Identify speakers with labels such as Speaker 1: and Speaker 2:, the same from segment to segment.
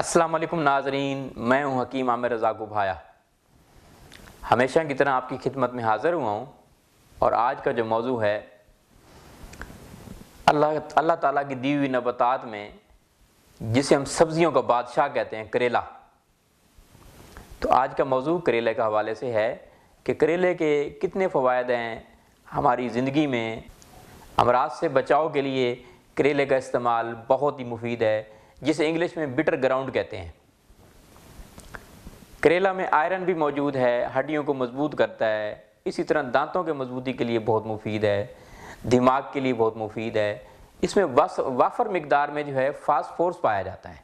Speaker 1: السلام علیکم ناظرین، میں ہوں حکیم عامر رضا گبھایا۔ ہمیشہ کی طرح آپ کی خدمت میں حاضر ہوا ہوں، اور آج کا جو موضوع ہے اللہ تعالیٰ کی دی ہوئی نباتات میں جسے ہم سبزیوں کا بادشاہ کہتے ہیں، کریلا۔ تو آج کا موضوع کریلے کے حوالے سے ہے کہ کریلے کے کتنے فوائد ہیں ہماری زندگی میں۔ امراض سے بچاؤ کے لیے کریلے کا استعمال بہت ہی مفید ہے، جسے انگلش میں بٹر گراؤنڈ کہتے ہیں۔ کریلا میں آئرن بھی موجود ہے، ہڈیوں کو مضبوط کرتا ہے، اسی طرح دانتوں کے مضبوطی کے لیے بہت مفید ہے، دماغ کے لیے بہت مفید ہے۔ اس میں وافر مقدار میں جو ہے فاسفورس پایا جاتا ہے،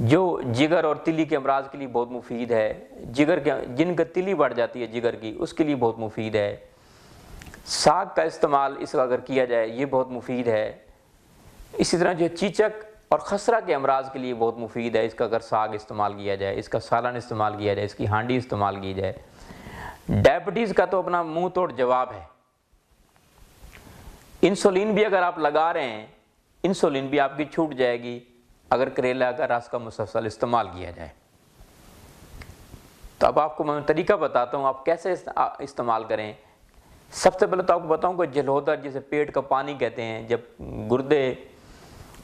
Speaker 1: جو جگر اور تلی کے امراض کے لیے بہت مفید ہے۔ جن کا تلی بڑھ جاتی ہے جگر کی، اس کے لیے بہت مفید ہے۔ ساگ کا استعمال اس کا اگر کیا جائے یہ بہت مفید ہے۔ اسی طرح جو چیچک اور خسرہ کے امراض کے لیے بہت مفید ہے، اس کا اگر ساگ استعمال کیا جائے، اس کا سالن استعمال کیا جائے، اس کی ہانڈی استعمال کی جائے۔ ڈائبٹیز کا تو اپنا منہ توڑ جواب ہے۔ انسولین بھی اگر آپ لگا رہے ہیں، انسولین بھی آپ کی چھوٹ جائے گی اگر کریلا کا رس کا مسلسل استعمال کیا جائے۔ تو اب آپ کو میں طریقہ بتاتا ہوں آپ کیسے استعمال کریں۔ سب سے پہلے تو آپ کو بتاؤں کہ جلودر، جسے پیٹ کا پانی کہتے ہیں، جب گردے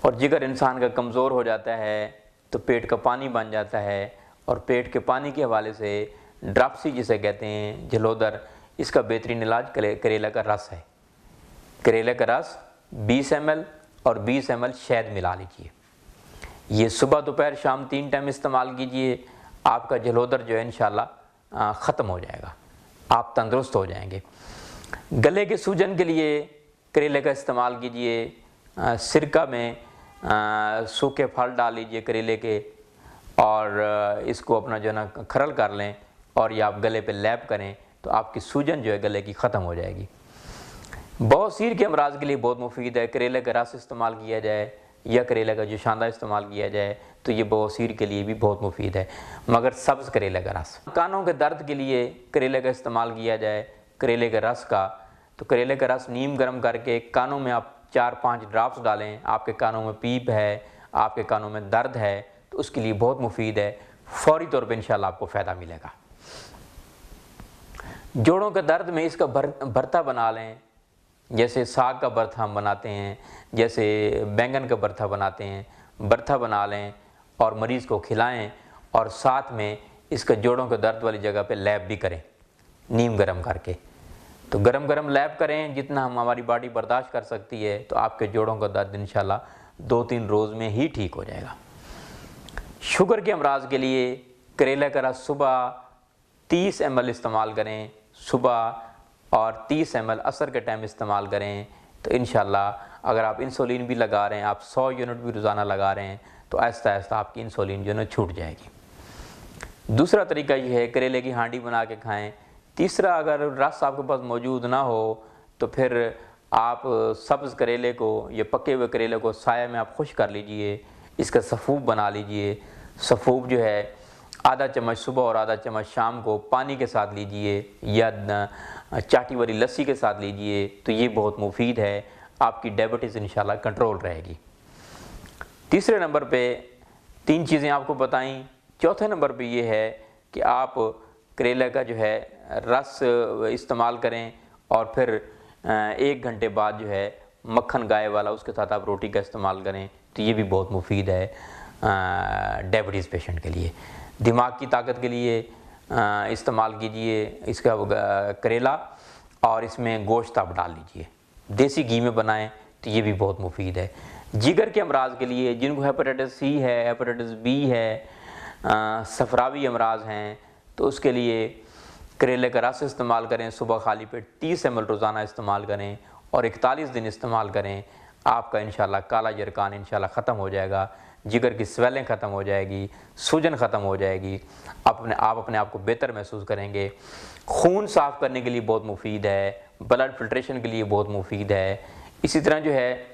Speaker 1: اور جگر انسان کا کمزور ہو جاتا ہے تو پیٹ کا پانی بن جاتا ہے، اور پیٹ کے پانی کے حوالے سے ڈراپسی جسے کہتے ہیں، جلودر، اس کا بہترین علاج کریلا کا رس ہے۔ کریلے کا رس 20 ml اور 20 ml شہد ملا لیجئے۔ یہ صبح دوپہر شام 3 ٹائم استعمال کیجئے، آپ کا جلودر جو ہے انشاءاللہ ختم ہو جائے گا، آپ تندرست ہو جائیں گے۔ گلے کے سوجن کے لیے کریلے کا استعمال کیجئے۔ سرکہ میں سوکھے پھل ڈال لیجئے کریلے کے، اور اس کو اپنا جو ہے نا کھرل کر لیں، اور یہ آپ گلے پہ لیپ کریں تو آپ کی سوجن جو ہے گلے کی ختم ہو جائے گی۔ بواسیر کے امراض کے لیے بہت مفید ہے، کریلے کا رس استعمال کیا جائے یا کریلے کا جوشاندہ استعمال کیا جائے تو یہ بواسیر کے لیے بھی بہت مفید ہے، مگر سبز کریلے کا رس۔ کانوں کے درد کے لیے کریلے کا استعمال کیا جائے، کریلے کے رس کا، تو کریلے کا رس نیم گرم کر کے کانوں میں آپ 4-5 ڈراپس ڈالیں۔ آپ کے کانوں میں پیپ ہے، آپ کے کانوں میں درد ہے تو اس کے لیے بہت مفید ہے، فوری طور پہ انشاءاللہ آپ کو فائدہ ملے گا۔ جوڑوں کے درد میں اس کا بھرتا بنا لیں، جیسے ساگ کا بھرتا ہم بناتے ہیں، جیسے بینگن کا بھرتا بناتے ہیں، بھرتا بنا لیں اور مریض کو کھلائیں، اور ساتھ میں اس کا جوڑوں کے درد والی جگہ پہ لیپ بھی کریں نیم گرم کر کے۔ تو گرم لیپ کریں جتنا ہماری باڈی برداشت کر سکتی ہے، تو آپ کے جوڑوں کا درد انشاءاللہ 2-3 روز میں ہی ٹھیک ہو جائے گا۔ شوگر کے امراض کے لیے کریلے کا رس صبح 30 ml استعمال کریں صبح، اور 30 ml عصر کے ٹائم استعمال کریں، تو انشاءاللہ اگر آپ انسولین بھی لگا رہے ہیں، آپ 100 یونٹ بھی روزانہ لگا رہے ہیں، تو آہستہ آہستہ آپ کی انسولین جو ہے چھوٹ جائے گی۔ دوسرا طریقہ یہ ہے کریلے کی ہانڈی بنا کے کھائیں۔ تیسرا، اگر رس آپ کے پاس موجود نہ ہو تو پھر آپ سبز کریلے کو یا پکے ہوئے کریلے کو سایہ میں آپ خشک کر لیجئے، اس کا سفوف بنا لیجئے۔ سفوف جو ہے آدھا چمچ صبح اور آدھا چمچ شام کو پانی کے ساتھ لیجئے، یا چاٹی والی لسی کے ساتھ لیجئے، تو یہ بہت مفید ہے، آپ کی ڈائبٹیز انشاءاللہ کنٹرول رہے گی۔ تیسرے نمبر پہ 3 چیزیں آپ کو بتائیں۔ چوتھے نمبر پہ یہ ہے کہ آپ کریلے کا جو ہے رس استعمال کریں، اور پھر 1 گھنٹے بعد جو ہے مکھن گائے والا اس کے ساتھ آپ روٹی کا استعمال کریں، تو یہ بھی بہت مفید ہے ڈائبٹیز پیشنٹ کے لیے۔ دماغ کی طاقت کے لیے استعمال کیجئے اس کا کریلا، اور اس میں گوشت آپ ڈال لیجئے، دیسی گھی میں بنائیں تو یہ بھی بہت مفید ہے۔ جگر کے امراض کے لیے، جن کو ہیپاٹائٹس سی ہے، ہیپاٹائٹس بی ہے، صفراوی امراض ہیں، تو اس کے لیے کریلے کا رس استعمال کریں صبح خالی پیٹ، 30 ml روزانہ استعمال کریں، اور 41 دن استعمال کریں۔ آپ کا انشاءاللہ کالا جرقان انشاءاللہ ختم ہو جائے گا، جگر کی سویلنگ ختم ہو جائے گی، سوجن ختم ہو جائے گی، آپ اپنے آپ کو بہتر محسوس کریں گے۔ خون صاف کرنے کے لیے بہت مفید ہے، بلڈ فلٹریشن کے لیے بہت مفید ہے۔ اسی طرح جو ہے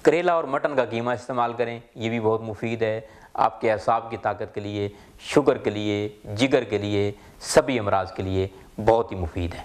Speaker 1: کریلا اور مٹن کا قیمہ استعمال کریں، یہ بھی بہت مفید ہے آپ کے اعصاب کی طاقت کے لیے، شوگر کے لیے، جگر کے لیے، سبھی امراض کے لیے بہت ہی مفید ہے۔